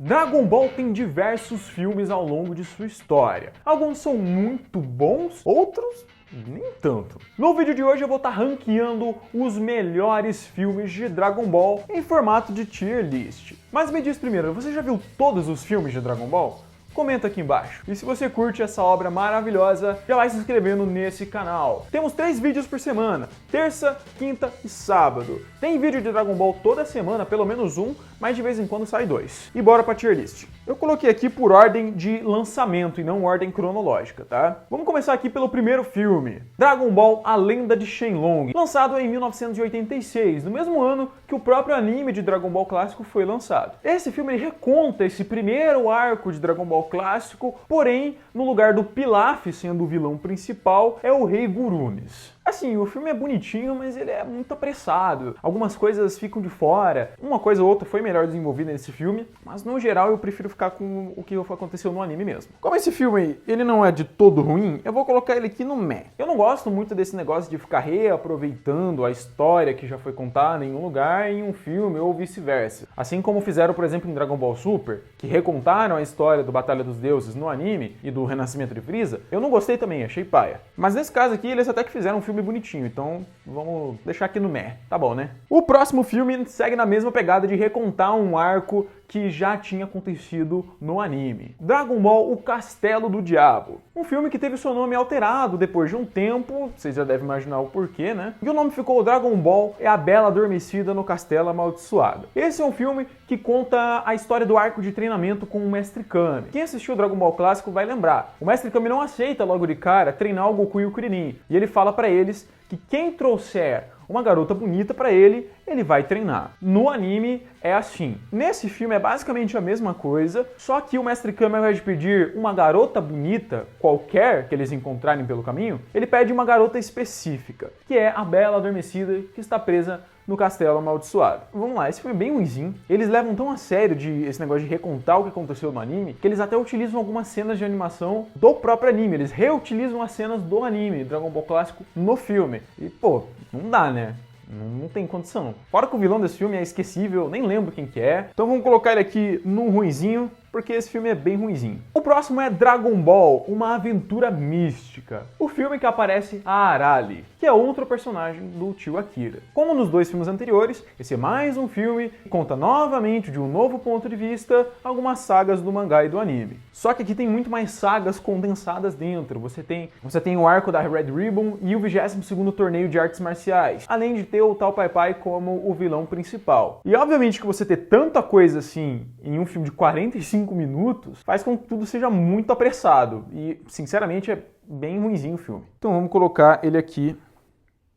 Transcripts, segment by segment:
Dragon Ball tem diversos filmes ao longo de sua história. Alguns são muito bons, outros nem tanto. No vídeo de hoje eu vou estar ranqueando os melhores filmes de Dragon Ball em formato de tier list. Mas me diz primeiro, você já viu todos os filmes de Dragon Ball? Comenta aqui embaixo. E se você curte essa obra maravilhosa, já vai se inscrevendo nesse canal. Temos 3 vídeos por semana, terça, quinta e sábado. Tem vídeo de Dragon Ball toda semana, pelo menos um, mas de vez em quando sai 2. E bora pra tier list. Eu coloquei aqui por ordem de lançamento e não ordem cronológica, tá? Vamos começar aqui pelo primeiro filme, Dragon Ball: A Lenda de Shenlong, lançado em 1986, no mesmo ano que o próprio anime de Dragon Ball clássico foi lançado. Esse filme ele reconta esse primeiro arco de Dragon Ball clássico, porém, no lugar do Pilaf sendo o vilão principal, é o Rei Gurunes. Assim, o filme é bonitinho, mas ele é muito apressado. Algumas coisas ficam de fora. Uma coisa ou outra foi melhor desenvolvida nesse filme, mas no geral eu prefiro ficar com o que aconteceu no anime mesmo. Como esse filme ele não é de todo ruim, eu vou colocar ele aqui no meh. Eu não gosto muito desse negócio de ficar reaproveitando a história que já foi contada em um lugar em um filme ou vice-versa. Assim como fizeram, por exemplo, em Dragon Ball Super, que recontaram a história do Batalha dos Deuses no anime e do Renascimento de Frieza, eu não gostei também, achei paia. Mas nesse caso aqui, eles até que fizeram um filme bonitinho, então vamos deixar aqui no meh, tá bom, né? O próximo filme segue na mesma pegada de recontar um arco que já tinha acontecido no anime. Dragon Ball: O Castelo do Diabo. Um filme que teve seu nome alterado depois de um tempo, vocês já devem imaginar o porquê, né? E o nome ficou Dragon Ball é a Bela Adormecida no Castelo Amaldiçoado. Esse é um filme que conta a história do arco de treinamento com o Mestre Kami. Quem assistiu o Dragon Ball clássico vai lembrar. O Mestre Kami não aceita logo de cara treinar o Goku e o Krillin. E ele fala pra eles que quem trouxer uma garota bonita pra ele, ele vai treinar. No anime é assim. Nesse filme é basicamente a mesma coisa, só que o Mestre Kami, ao invés de pedir uma garota bonita, qualquer que eles encontrarem pelo caminho, ele pede uma garota específica, que é a Bela Adormecida, que está presa no Castelo Amaldiçoado. Vamos lá, esse filme é bem ruimzinho. Eles levam tão a sério esse negócio de recontar o que aconteceu no anime, que eles até utilizam algumas cenas de animação do próprio anime. Eles reutilizam as cenas do anime, Dragon Ball clássico, no filme. E, pô, não dá, né? Não tem condição. Fora que o vilão desse filme é esquecível, nem lembro quem que é. Então vamos colocar ele aqui no ruinzinho, porque esse filme é bem ruinzinho. O próximo é Dragon Ball: Uma Aventura Mística. O filme que aparece a Arale, que é outro personagem do tio Akira. Como nos 2 filmes anteriores, esse é mais um filme que conta novamente, de um novo ponto de vista, algumas sagas do mangá e do anime. Só que aqui tem muito mais sagas condensadas dentro. Você tem o arco da Red Ribbon e o 22º torneio de artes marciais, além de ter o Tal Pai Pai como o vilão principal. E obviamente que você ter tanta coisa assim em um filme de 45 minutos faz com que tudo seja muito apressado. E, sinceramente, é bem ruinzinho o filme. Então vamos colocar ele aqui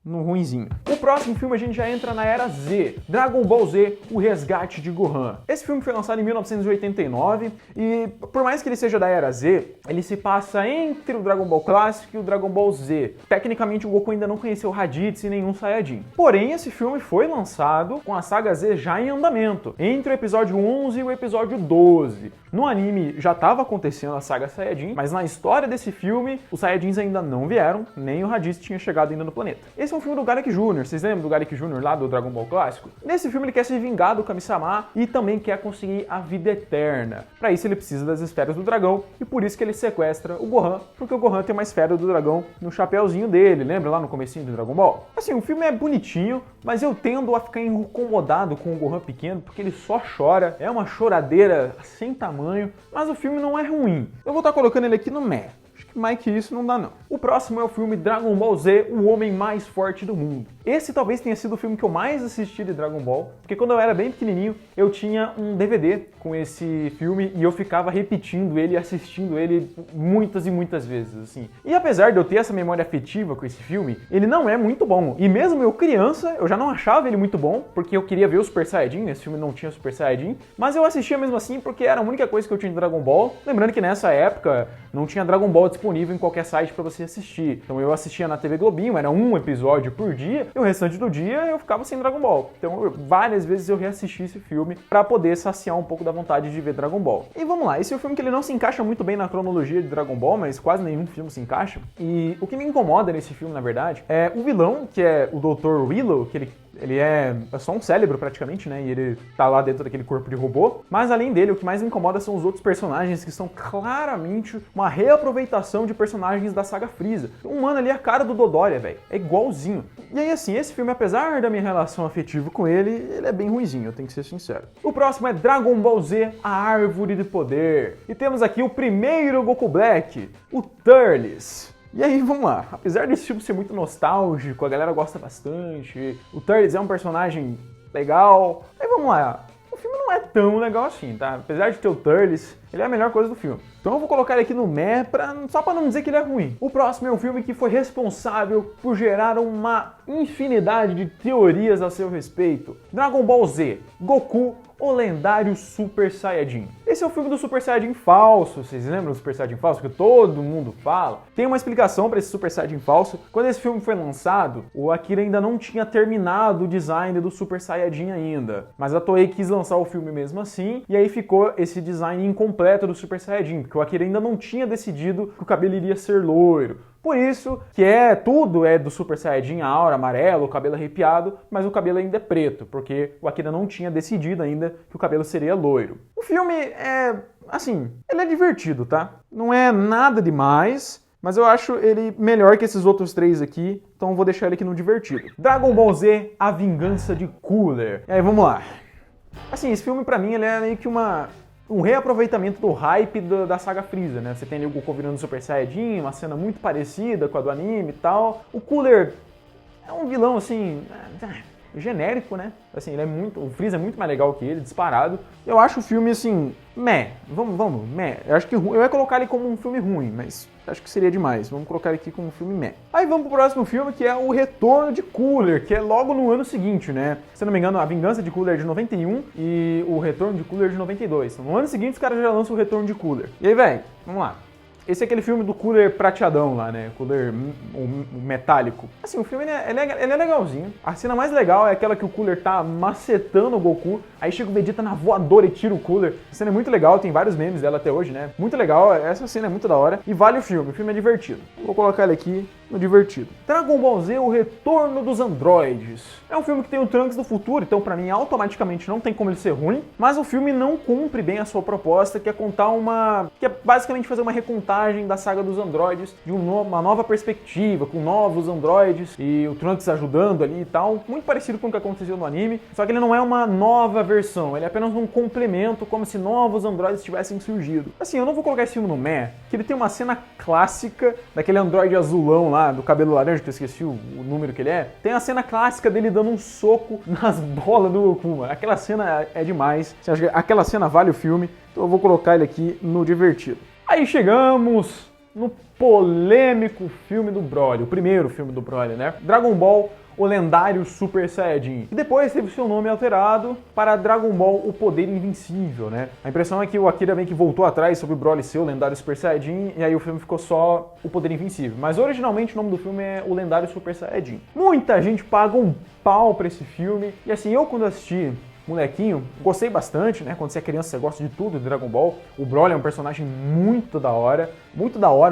no ruinzinho. O próximo filme a gente já entra na Era Z, Dragon Ball Z: O Resgate de Gohan. Esse filme foi lançado em 1989 e, por mais que ele seja da Era Z, ele se passa entre o Dragon Ball clássico e o Dragon Ball Z. Tecnicamente o Goku ainda não conheceu Raditz e nenhum Saiyajin. Porém, esse filme foi lançado com a saga Z já em andamento, entre o episódio 11 e o episódio 12. No anime já estava acontecendo a saga Saiyajin, mas na história desse filme, os Saiyajins ainda não vieram, nem o Raditz tinha chegado ainda no planeta. Esse é um filme do Garlic Jr., vocês lembram do Garlic Jr. lá do Dragon Ball clássico? Nesse filme ele quer se vingar do Kami-sama e também quer conseguir a vida eterna. Para isso ele precisa das esferas do dragão e por isso que ele sequestra o Gohan, porque o Gohan tem uma esfera do dragão no chapéuzinho dele, lembra lá no comecinho do Dragon Ball? Assim, o filme é bonitinho, mas eu tendo a ficar incomodado com o Gohan pequeno, porque ele só chora, é uma choradeira sem tamanho, mas o filme não é ruim. Eu vou estar colocando ele aqui no meh. Mais que isso não dá não. O próximo é o filme Dragon Ball Z: O Homem Mais Forte do Mundo. Esse talvez tenha sido o filme que eu mais assisti de Dragon Ball, porque quando eu era bem pequenininho, eu tinha um DVD com esse filme e eu ficava repetindo ele, assistindo ele muitas e muitas vezes, assim. E apesar de eu ter essa memória afetiva com esse filme, ele não é muito bom. E mesmo eu criança, eu já não achava ele muito bom, porque eu queria ver o Super Saiyajin, esse filme não tinha Super Saiyajin, mas eu assistia mesmo assim porque era a única coisa que eu tinha de Dragon Ball. Lembrando que nessa época não tinha Dragon Ball disponível em qualquer site para você assistir. Então eu assistia na TV Globinho, era um episódio por dia, e o restante do dia eu ficava sem Dragon Ball. Então várias vezes eu reassisti esse filme para poder saciar um pouco da vontade de ver Dragon Ball. E vamos lá, esse é um filme que ele não se encaixa muito bem na cronologia de Dragon Ball, mas quase nenhum filme se encaixa. E o que me incomoda nesse filme, na verdade, é o vilão, que é o Dr. Willow, que ele Ele é só um cérebro praticamente, né? E ele tá lá dentro daquele corpo de robô. Mas além dele, o que mais me incomoda são os outros personagens que são claramente uma reaproveitação de personagens da saga Frieza. Um mano ali é a cara do Dodoria, velho. É igualzinho. E aí assim, esse filme, apesar da minha relação afetiva com ele é bem ruinzinho, eu tenho que ser sincero. O próximo é Dragon Ball Z, a Árvore de Poder. E temos aqui o primeiro Goku Black, o Turles. E aí, vamos lá. Apesar desse filme ser muito nostálgico, a galera gosta bastante, o Turles é um personagem legal. Aí vamos lá. O filme não é tão legal assim, tá? Apesar de ter o Turles, ele é a melhor coisa do filme. Então eu vou colocar ele aqui no meh, só pra não dizer que ele é ruim. O próximo é um filme que foi responsável por gerar uma infinidade de teorias a seu respeito. Dragon Ball Z, Goku, o lendário Super Saiyajin. Esse é o filme do Super Saiyajin falso, vocês lembram do Super Saiyajin falso que todo mundo fala? Tem uma explicação para esse Super Saiyajin falso. Quando esse filme foi lançado, o Akira ainda não tinha terminado o design do Super Saiyajin ainda. Mas a Toei quis lançar o filme mesmo assim, e aí ficou esse design incompleto do Super Saiyajin, porque o Akira ainda não tinha decidido que o cabelo iria ser loiro. Por isso que tudo é do Super Saiyajin, a aura amarelo, o cabelo arrepiado, mas o cabelo ainda é preto, porque o Akira não tinha decidido ainda que o cabelo seria loiro. O filme ele é divertido, tá? Não é nada demais, mas eu acho ele melhor que esses outros três aqui, então eu vou deixar ele aqui no divertido. Dragon Ball Z, a Vingança de Cooler. E aí, vamos lá. Assim, esse filme pra mim ele é meio que um reaproveitamento do hype da saga Frieza, né? Você tem ali o Goku virando Super Saiyajin, uma cena muito parecida com a do anime e tal. O Cooler é um vilão, assim, genérico, né? Assim, o Frieza é muito mais legal que ele, disparado. Eu acho o filme, assim, meh. Vamos, meh. Eu acho que eu ia colocar ele como um filme ruim, mas acho que seria demais. Vamos colocar ele aqui como um filme meh. Aí vamos pro próximo filme, que é o Retorno de Cooler, que é logo no ano seguinte, né? Se não me engano, a Vingança de Cooler é de 91 e o Retorno de Cooler é de 92. Então, no ano seguinte, os caras já lançam o Retorno de Cooler. E aí, velho, vamos lá. Esse é aquele filme do Cooler prateadão lá, né? Cooler o metálico. Assim, o filme ele é legalzinho. A cena mais legal é aquela que o Cooler tá macetando o Goku, aí chega o Vegeta na voadora e tira o Cooler. A cena é muito legal, tem vários memes dela até hoje, né? Muito legal, essa cena é muito da hora. E vale o filme é divertido. Vou colocar ele aqui no divertido. Dragon Ball Z, o Retorno dos Androides. É um filme que tem o Trunks do futuro, então pra mim automaticamente não tem como ele ser ruim, mas o filme não cumpre bem a sua proposta, que é que é basicamente fazer uma recontagem da saga dos androides de uma nova perspectiva, com novos androides e o Trunks ajudando ali e tal, muito parecido com o que aconteceu no anime, só que ele não é uma nova versão, ele é apenas um complemento, como se novos androides tivessem surgido. Assim, eu não vou colocar esse filme no meh, que ele tem uma cena clássica daquele androide azulão lá, do cabelo laranja, que eu esqueci o número que ele é, tem a cena clássica dele dando um soco nas bolas do Goku, mano. Aquela cena é demais, aquela cena vale o filme, então eu vou colocar ele aqui no divertido. Aí chegamos no polêmico filme do Broly, o primeiro filme do Broly, né? Dragon Ball, o lendário Super Saiyajin. E depois teve seu nome alterado para Dragon Ball, o Poder Invencível, né? A impressão é que o Akira meio que voltou atrás sobre o Broly ser o lendário Super Saiyajin, e aí o filme ficou só o Poder Invencível. Mas originalmente o nome do filme é o lendário Super Saiyajin. Muita gente paga um pau pra esse filme, e assim, eu quando assisti molequinho, gostei bastante, né? Quando você é criança, você gosta de tudo de Dragon Ball. O Broly é um personagem muito da hora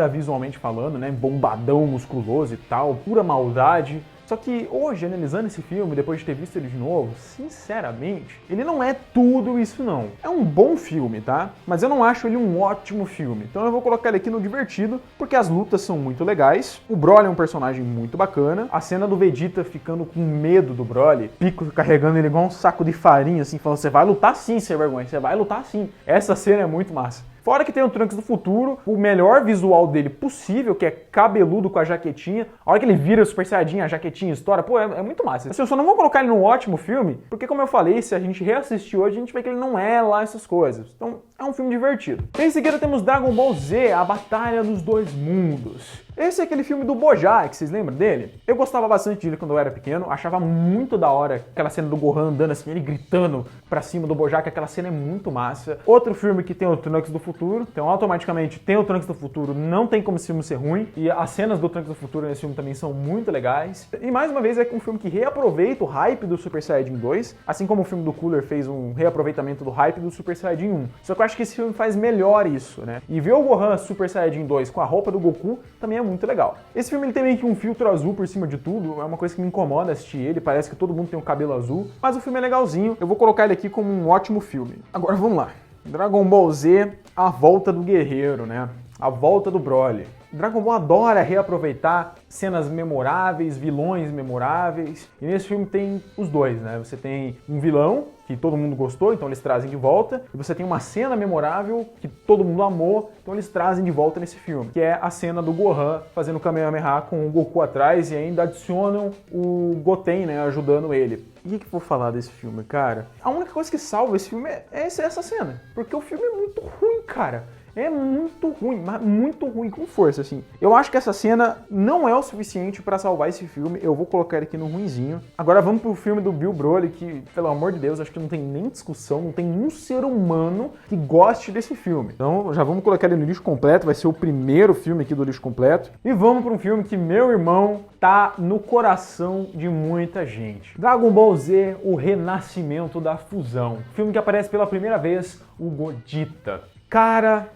visualmente falando, né? Bombadão, musculoso e tal, pura maldade. Só que hoje, analisando esse filme, depois de ter visto ele de novo, sinceramente, ele não é tudo isso não. É um bom filme, tá? Mas eu não acho ele um ótimo filme. Então eu vou colocar ele aqui no divertido, porque as lutas são muito legais. O Broly é um personagem muito bacana. A cena do Vegeta ficando com medo do Broly, Piccolo carregando ele igual um saco de farinha, assim, falando, você vai lutar sim, sem vergonha, você vai lutar sim. Essa cena é muito massa. Fora que tem o Trunks do futuro, o melhor visual dele possível, que é cabeludo com a jaquetinha. A hora que ele vira o Super Saiyajin, a jaquetinha estoura, pô, é muito massa. Assim, eu só não vou colocar ele num ótimo filme, porque como eu falei, se a gente reassistir hoje, a gente vê que ele não é lá essas coisas. Então, é um filme divertido. Em seguida temos Dragon Ball Z, a Batalha dos Dois Mundos. Esse é aquele filme do Bojack, vocês lembram dele? Eu gostava bastante dele quando eu era pequeno, achava muito da hora aquela cena do Gohan andando assim, ele gritando pra cima do Bojack, aquela cena é muito massa. Outro filme que tem o Trunks do futuro, então automaticamente tem o Trunks do futuro, não tem como esse filme ser ruim, e as cenas do Trunks do futuro nesse filme também são muito legais. E mais uma vez é um filme que reaproveita o hype do Super Saiyajin 2, assim como o filme do Cooler fez um reaproveitamento do hype do Super Saiyajin 1. Só que eu acho que esse filme faz melhor isso, né? E ver o Gohan Super Saiyajin 2 com a roupa do Goku também é é muito legal. Esse filme ele tem meio que um filtro azul por cima de tudo, é uma coisa que me incomoda assistir ele, parece que todo mundo tem um cabelo azul, mas o filme é legalzinho, eu vou colocar ele aqui como um ótimo filme. Agora vamos lá. Dragon Ball Z, a volta do guerreiro, né? A volta do Broly. Dragon Ball adora reaproveitar cenas memoráveis, vilões memoráveis, e nesse filme tem os dois, né? Você tem um vilão que todo mundo gostou, então eles trazem de volta, e você tem uma cena memorável que todo mundo amou, então eles trazem de volta nesse filme, que é a cena do Gohan fazendo Kamehameha com o Goku atrás e ainda adicionam o Goten, né, ajudando ele. E o que eu vou falar desse filme, cara? A única coisa que salva esse filme é essa cena, porque o filme é muito ruim, cara. É muito ruim, mas muito ruim, com força, assim. Eu acho que essa cena não é o suficiente pra salvar esse filme, eu vou colocar ele aqui no ruinzinho. Agora vamos pro filme do Bill Broly, que, pelo amor de Deus, acho que não tem nem discussão, não tem um ser humano que goste desse filme. Então já vamos colocar ele no lixo completo, vai ser o primeiro filme aqui do lixo completo. E vamos pra um filme que, meu irmão, tá no coração de muita gente. Dragon Ball Z, o renascimento da fusão. Filme que aparece pela primeira vez, o Gogeta. Cara,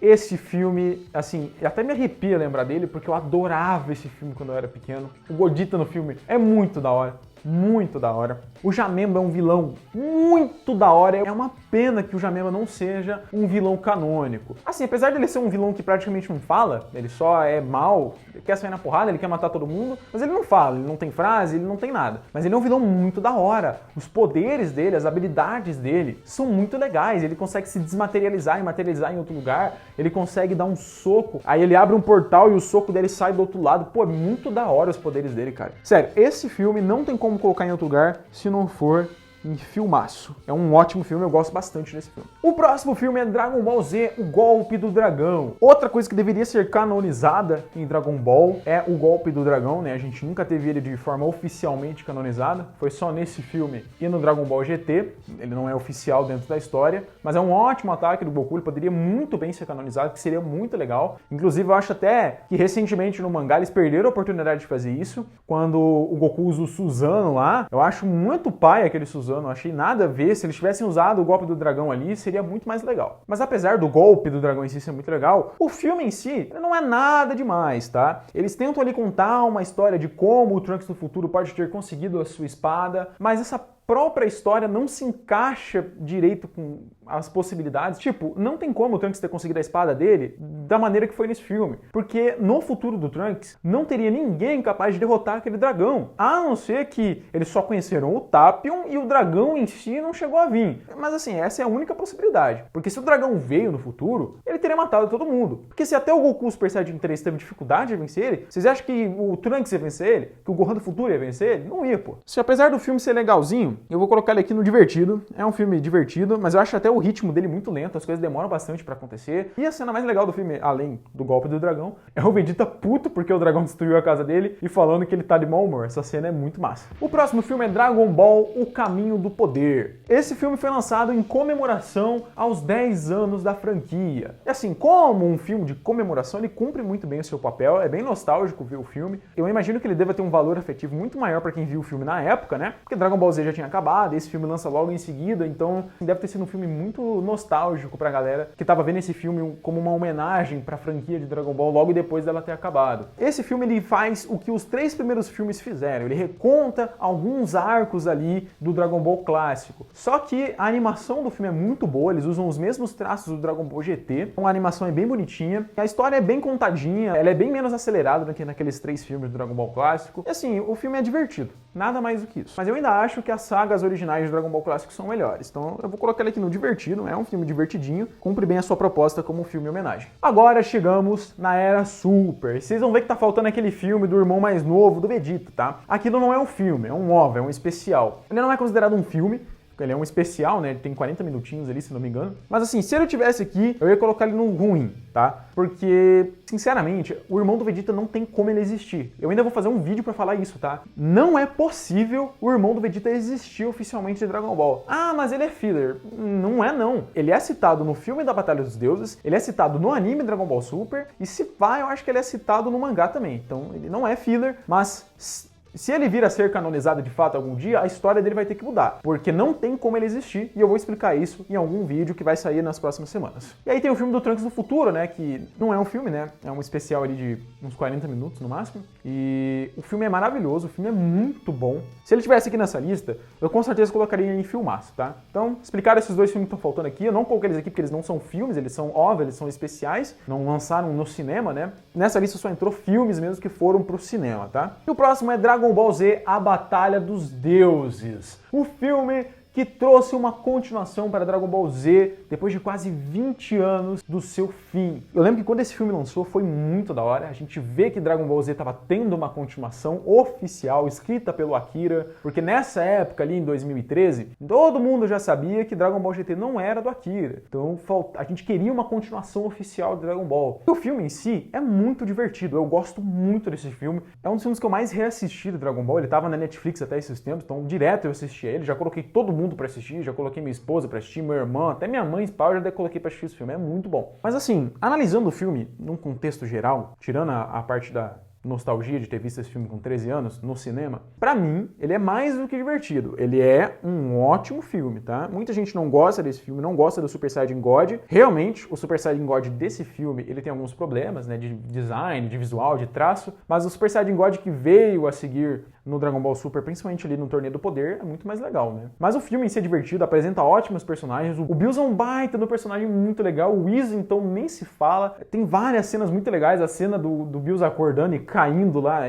esse filme, assim, até me arrepia lembrar dele, porque eu adorava esse filme quando eu era pequeno. O Gogeta no filme é muito da hora. Muito da hora. O Janemba é um vilão muito da hora. É uma pena que o Janemba não seja um vilão canônico. Assim, apesar dele ser um vilão que praticamente não fala, ele só é mal, ele quer sair na porrada, ele quer matar todo mundo, mas ele não fala, ele não tem frase, ele não tem nada. Mas ele é um vilão muito da hora. Os poderes dele, as habilidades dele são muito legais. Ele consegue se desmaterializar e materializar em outro lugar. Ele consegue dar um soco, aí ele abre um portal e o soco dele sai do outro lado. Pô, é muito da hora os poderes dele, cara. Sério, esse filme não tem como colocar em outro lugar se não for em filmaço. É um ótimo filme, eu gosto bastante desse filme. O próximo filme é Dragon Ball Z, o Golpe do Dragão. Outra coisa que deveria ser canonizada em Dragon Ball é o Golpe do Dragão, né? A gente nunca teve ele de forma oficialmente canonizada, foi só nesse filme e no Dragon Ball GT. Ele não é oficial dentro da história, mas é um ótimo ataque do Goku, ele poderia muito bem ser canonizado, que seria muito legal. Inclusive, eu acho até que recentemente no mangá eles perderam a oportunidade de fazer isso, quando o Goku usa o Suzano lá. Eu acho muito pai aquele Suzano, não achei nada a ver. Se eles tivessem usado o golpe do dragão ali, seria muito mais legal. Mas apesar do golpe do dragão em si ser muito legal, o filme em si não é nada demais, tá? Eles tentam ali contar uma história de como o Trunks do futuro pode ter conseguido a sua espada, mas essa própria história não se encaixa direito com as possibilidades. Tipo, não tem como o Trunks ter conseguido a espada dele da maneira que foi nesse filme. Porque no futuro do Trunks, não teria ninguém capaz de derrotar aquele dragão. A não ser que eles só conheceram o Tapion e o dragão em si não chegou a vir. Mas assim, essa é a única possibilidade. Porque se o dragão veio no futuro, ele teria matado todo mundo. Porque se até o Goku Super Saiyajin 3 teve dificuldade de vencer ele, vocês acham que o Trunks ia vencer ele? Que o Gohan do futuro ia vencer ele? Não ia, pô. Se apesar do filme ser legalzinho, eu vou colocar ele aqui no divertido. É um filme divertido, mas eu acho até o ritmo dele muito lento, as coisas demoram bastante pra acontecer. E a cena mais legal do filme, além do golpe do dragão, é o Vegeta puto porque o dragão destruiu a casa dele e falando que ele tá de mau humor. Essa cena é muito massa. O próximo filme é Dragon Ball, O Caminho do Poder. Esse filme foi lançado em comemoração aos 10 anos da franquia. E assim, como um filme de comemoração, ele cumpre muito bem o seu papel, é bem nostálgico ver o filme. Eu imagino que ele deva ter um valor afetivo muito maior pra quem viu o filme na época, né? Porque Dragon Ball Z já tinha acabado, esse filme lança logo em seguida, então deve ter sido um filme muito nostálgico pra galera que tava vendo esse filme como uma homenagem pra franquia de Dragon Ball logo depois dela ter acabado. Esse filme ele faz o que os 3 primeiros filmes fizeram, ele reconta alguns arcos ali do Dragon Ball clássico. Só que a animação do filme é muito boa, eles usam os mesmos traços do Dragon Ball GT, então a animação é bem bonitinha, a história é bem contadinha, ela é bem menos acelerada do que naqueles 3 filmes do Dragon Ball clássico. E assim, o filme é divertido, nada mais do que isso. Mas eu ainda acho que as sagas originais de Dragon Ball clássico são melhores, então eu vou colocar ele aqui no divertido, é um filme divertidinho, cumpre bem a sua proposta como filme homenagem. Agora chegamos na Era Super. Vocês vão ver que tá faltando aquele filme do irmão mais novo do Vegeta, tá? Aquilo não é um filme, é um OVA, é um especial. Ele não é considerado um filme, ele é um especial, né? Ele tem 40 minutinhos ali, se não me engano. Mas assim, se ele tivesse aqui, eu ia colocar ele no ruim, tá? Porque, sinceramente, o irmão do Vegeta não tem como ele existir. Eu ainda vou fazer um vídeo pra falar isso, tá? Não é possível o irmão do Vegeta existir oficialmente em Dragon Ball. Ah, mas ele é filler. Não é, não. Ele é citado no filme da Batalha dos Deuses, ele é citado no anime Dragon Ball Super, e se pá, eu acho que ele é citado no mangá também. Então, ele não é filler, mas Se ele vir a ser canonizado de fato algum dia, a história dele vai ter que mudar, porque não tem como ele existir, e eu vou explicar isso em algum vídeo que vai sair nas próximas semanas. E aí tem o filme do Trunks do Futuro, né, que não é um filme, né, é um especial ali de uns 40 minutos no máximo, e o filme é maravilhoso, o filme é muito bom. Se ele tivesse aqui nessa lista, eu com certeza colocaria em filmaço, tá? Então, explicar esses dois filmes que estão faltando aqui, eu não coloquei eles aqui porque eles não são filmes, eles são OVA, eles são especiais, não lançaram no cinema, né? Nessa lista só entrou filmes mesmo que foram pro cinema, tá? E o próximo é Dragon Ball Z, A Batalha dos Deuses. O filme que trouxe uma continuação para Dragon Ball Z depois de quase 20 anos do seu fim. Eu lembro que quando esse filme lançou foi muito da hora, a gente vê que Dragon Ball Z estava tendo uma continuação oficial, escrita pelo Akira, porque nessa época ali em 2013, todo mundo já sabia que Dragon Ball GT não era do Akira, então a gente queria uma continuação oficial de Dragon Ball. E o filme em si é muito divertido, eu gosto muito desse filme, é um dos filmes que eu mais reassisti de Dragon Ball, ele estava na Netflix até esses tempos, então direto eu assistia ele, já coloquei todo mundo pra assistir, já coloquei minha esposa pra assistir, meu irmão, até minha mãe, eu já coloquei pra assistir esse filme, é muito bom. Mas assim, analisando o filme num contexto geral, tirando a parte da nostalgia de ter visto esse filme com 13 anos no cinema, pra mim, ele é mais do que divertido. Ele é um ótimo filme, tá? Muita gente não gosta desse filme, não gosta do Super Saiyajin God. Realmente, o Super Saiyajin God desse filme, ele tem alguns problemas, né, de design, de visual, de traço, mas o Super Saiyajin God que veio a seguir no Dragon Ball Super, principalmente ali no Torneio do Poder, é muito mais legal, né? Mas o filme em si é divertido, apresenta ótimos personagens, o Bills é um baita do personagem muito legal, o Whis, então, nem se fala. Tem várias cenas muito legais, a cena do Bills acordando e caindo lá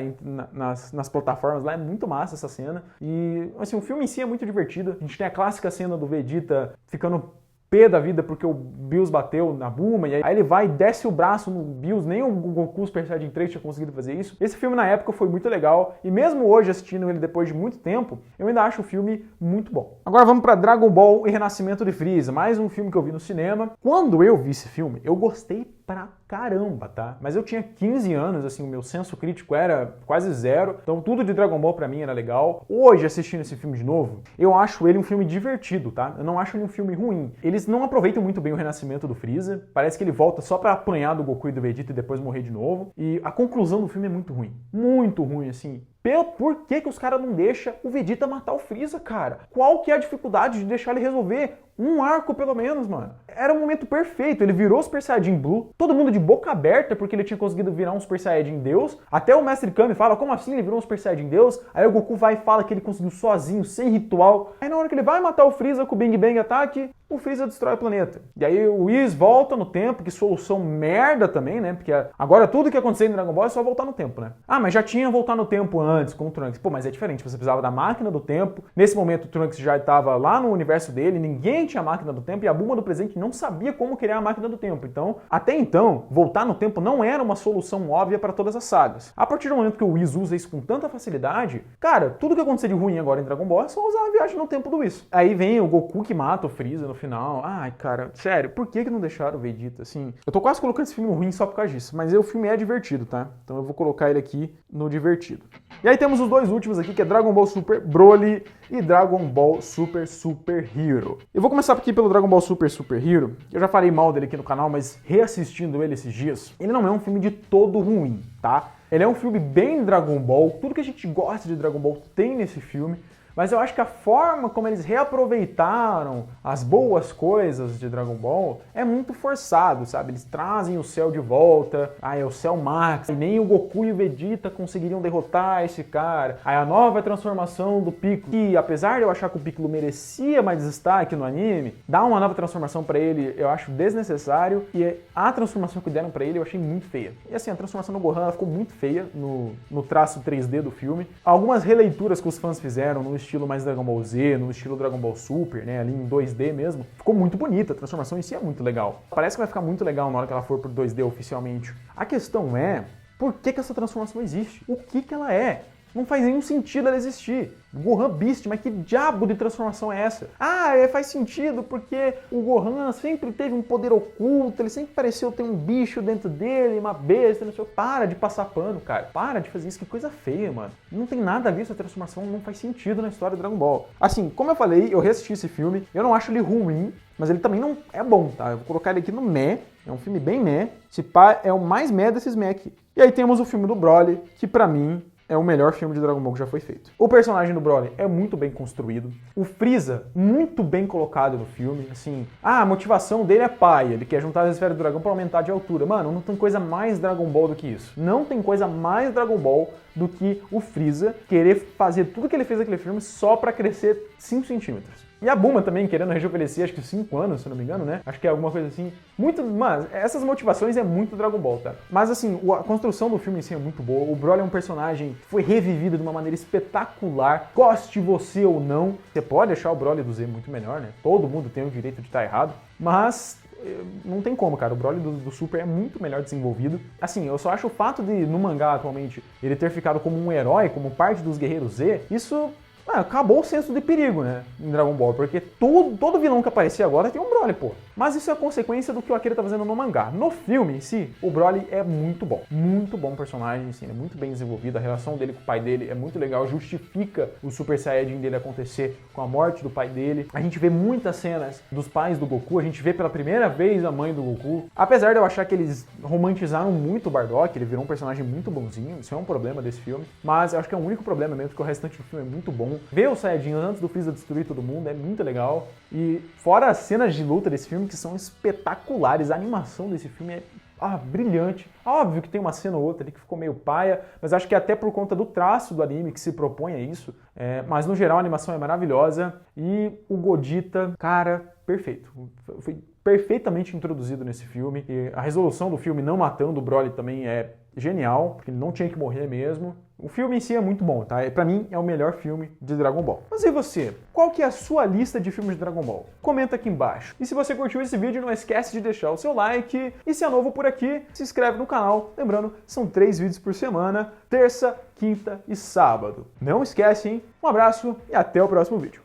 nas plataformas, lá é muito massa essa cena. E, assim, o filme em si é muito divertido. A gente tem a clássica cena do Vegeta ficando pé da vida porque o Bills bateu na Bulma, e aí ele vai e desce o braço no Bills, nem o Goku Super Saiyajin 3 tinha conseguido fazer isso. Esse filme na época foi muito legal, e mesmo hoje assistindo ele depois de muito tempo, eu ainda acho o filme muito bom. Agora vamos para Dragon Ball e Renascimento de Freeza, mais um filme que eu vi no cinema. Quando eu vi esse filme, eu gostei pra caramba, tá? Mas eu tinha 15 anos, assim, o meu senso crítico era quase zero, então tudo de Dragon Ball pra mim era legal. Hoje, assistindo esse filme de novo, eu acho ele um filme divertido, tá? Eu não acho ele um filme ruim. Eles não aproveitam muito bem o renascimento do Freeza, parece que ele volta só pra apanhar do Goku e do Vegeta e depois morrer de novo, e a conclusão do filme é muito ruim, assim. Por que os caras não deixam o Vegeta matar o Freeza, cara? Qual que é a dificuldade de deixar ele resolver um arco, pelo menos, mano? Era um momento perfeito, ele virou Super Saiyajin Blue, todo mundo de boca aberta porque ele tinha conseguido virar um Super Saiyajin Deus. Até o Mestre Kami fala, como assim ele virou um Super Saiyajin Deus? Aí o Goku vai e fala que ele conseguiu sozinho, sem ritual. Aí na hora que ele vai matar o Freeza com o Bang Bang Attack, o Freeza destrói o planeta. E aí o Whis volta no tempo, que solução merda também, né? Porque agora tudo que aconteceu em Dragon Ball é só voltar no tempo, né? Ah, mas já tinha voltar no tempo antes com o Trunks. Pô, mas é diferente, você precisava da máquina do tempo. Nesse momento o Trunks já estava lá no universo dele, ninguém tinha máquina do tempo e a Bulma do presente não sabia como criar a máquina do tempo. Então, até então, voltar no tempo não era uma solução óbvia para todas as sagas. A partir do momento que o Whis usa isso com tanta facilidade, cara, tudo que aconteceu de ruim agora em Dragon Ball é só usar a viagem no tempo do Whis. Aí vem o Goku que mata o Freeza no final. Ai, cara, sério, por que não deixaram o Vegeta assim? Eu tô quase colocando esse filme ruim só por causa disso, mas o filme é divertido, tá? Então eu vou colocar ele aqui no divertido. E aí temos os dois últimos aqui, que é Dragon Ball Super Broly e Dragon Ball Super Super Hero. Eu vou começar aqui pelo Dragon Ball Super Super Hero. Eu já falei mal dele aqui no canal, mas reassistindo ele esses dias, ele não é um filme de todo ruim, tá? Ele é um filme bem Dragon Ball, tudo que a gente gosta de Dragon Ball tem nesse filme. Mas eu acho que a forma como eles reaproveitaram as boas coisas de Dragon Ball é muito forçado, sabe? Eles trazem o Cell de volta, aí é o Cell Max, e nem o Goku e o Vegeta conseguiriam derrotar esse cara. Aí a nova transformação do Piccolo, que apesar de eu achar que o Piccolo merecia mais destaque no anime, dar uma nova transformação pra ele eu acho desnecessário, e a transformação que deram pra ele eu achei muito feia. E assim, a transformação do Gohan ela ficou muito feia no traço 3D do filme. Algumas releituras que os fãs fizeram no estilo mais Dragon Ball Z, no estilo Dragon Ball Super, né, ali em 2D mesmo, ficou muito bonita, a transformação em si é muito legal. Parece que vai ficar muito legal na hora que ela for pro 2D oficialmente. A questão é, por que essa transformação existe? O que ela é? Não faz nenhum sentido ela existir. Gohan Beast, mas que diabo de transformação é essa? Ah, faz sentido porque o Gohan sempre teve um poder oculto, ele sempre pareceu ter um bicho dentro dele, uma besta, não sei o que. Para de passar pano, cara. Para de fazer isso, que coisa feia, mano. Não tem nada a ver essa transformação, não faz sentido na história do Dragon Ball. Assim, como eu falei, eu reassisti esse filme, eu não acho ele ruim, mas ele também não é bom, tá? Eu vou colocar ele aqui no meh, é um filme bem meh. Esse pá é o mais meh desses meh aqui. E aí temos o filme do Broly, que pra mim é o melhor filme de Dragon Ball que já foi feito. O personagem do Broly é muito bem construído. O Freeza, muito bem colocado no filme. Assim, a motivação dele é pai. Ele quer juntar as esferas do dragão para aumentar de altura. Mano, não tem coisa mais Dragon Ball do que isso. Não tem coisa mais Dragon Ball do que o Freeza querer fazer tudo que ele fez naquele filme só para crescer 5 centímetros. E a Bulma também, querendo rejuvenescer, acho que 5 anos, se não me engano, né? Acho que é alguma coisa assim. Mas essas motivações é muito Dragon Ball, tá? Mas assim, a construção do filme em si é muito boa. O Broly é um personagem que foi revivido de uma maneira espetacular. Goste você ou não, você pode achar o Broly do Z muito melhor, né? Todo mundo tem o direito de estar errado. Mas não tem como, cara. O Broly do Super é muito melhor desenvolvido. Assim, eu só acho o fato de, no mangá atualmente, ele ter ficado como um herói, como parte dos Guerreiros Z, isso... acabou o senso de perigo, né, em Dragon Ball, porque todo vilão que aparecer agora tem um Broly, pô. Mas isso é consequência do que o Akira tá fazendo no mangá. No filme em si, o Broly é muito bom personagem, assim, é muito bem desenvolvido, a relação dele com o pai dele é muito legal, justifica o Super Saiyajin dele acontecer com a morte do pai dele. A gente vê muitas cenas dos pais do Goku, a gente vê pela primeira vez a mãe do Goku. Apesar de eu achar que eles romantizaram muito o Bardock, ele virou um personagem muito bonzinho, isso é um problema desse filme, mas eu acho que é o único problema mesmo, porque o restante do filme é muito bom. Ver o Saiyajin antes do Freeza destruir todo mundo é muito legal. E fora as cenas de luta desse filme, que são espetaculares, a animação desse filme é brilhante. Óbvio que tem uma cena ou outra ali que ficou meio paia, mas acho que até por conta do traço do anime que se propõe a isso. Mas no geral a animação é maravilhosa. E o Godita, cara, perfeito. Foi perfeitamente introduzido nesse filme. E a resolução do filme não matando o Broly também é genial, porque ele não tinha que morrer mesmo. O filme em si é muito bom, tá? Pra mim é o melhor filme de Dragon Ball. Mas e você? Qual que é a sua lista de filmes de Dragon Ball? Comenta aqui embaixo. E se você curtiu esse vídeo, não esquece de deixar o seu like. E se é novo por aqui, se inscreve no canal. Lembrando, são 3 vídeos por semana, terça, quinta e sábado. Não esquece, hein? Um abraço e até o próximo vídeo.